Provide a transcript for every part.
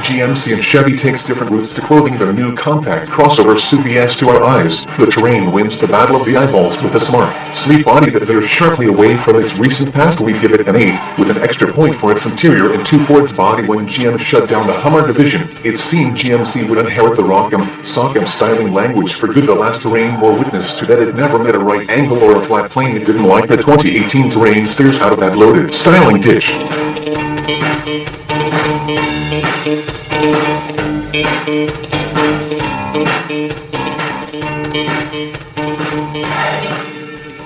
GMC and Chevy takes different routes to clothing their new compact crossover SUVs. To our eyes, the Terrain wins the battle of the eyeballs with a smart, sleek body that veers sharply away from its recent past. We give it an 8, with an extra point for its interior and 2 for its body. When GM shut down the Hummer division, it seemed GMC would inherit the rock'em, sock'em styling language for good. The last Terrain bore witness to that. It never met a right angle or a flat plane. It didn't like the 2018 Terrain steers out of that loaded styling ditch.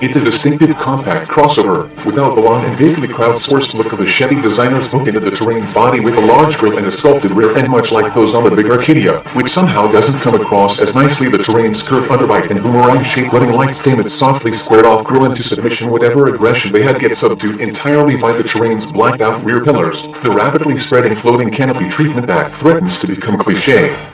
It's a distinctive compact crossover, without the long and vaguely crowdsourced look of the Chevy designer's book into the Terrain's body, with a large grille and a sculpted rear end much like those on the big Arcadia, which somehow doesn't come across as nicely. The Terrain's curved underbite and boomerang-shaped running lights tame its softly squared-off grille into submission. Whatever aggression they had gets subdued entirely by the Terrain's blacked-out rear pillars, the rapidly spreading floating canopy treatment that threatens to become cliché.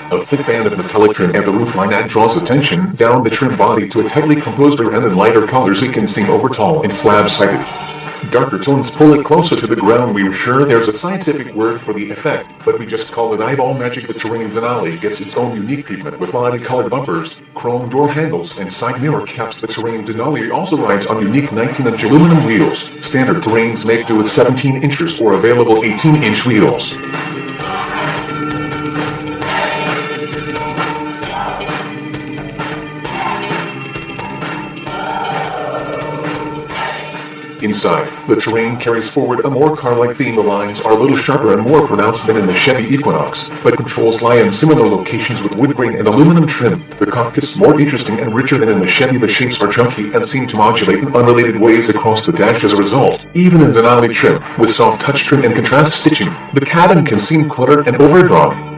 A thick band of metallic trim at the roofline that draws attention down the trim body to a tightly composed rear end. In lighter colors it can seem over-tall and slab-sided. Darker tones pull it closer to the ground. We're sure there's a scientific word for the effect, but we just call it eyeball magic. The Terrain Denali gets its own unique treatment with body-colored bumpers, chrome door handles, and side mirror caps. The Terrain Denali also rides on unique 19-inch aluminum wheels. Standard Terrains make do with 17 inches or available 18-inch wheels. Inside, the Terrain carries forward a more car-like theme. The lines are a little sharper and more pronounced than in the Chevy Equinox, but controls lie in similar locations with wood grain and aluminum trim. The cockpit's more interesting and richer than in the Chevy. The shapes are chunky and seem to modulate in unrelated ways across the dash. As a result, even in Denali trim, with soft touch trim and contrast stitching, the cabin can seem cluttered and overdrawn.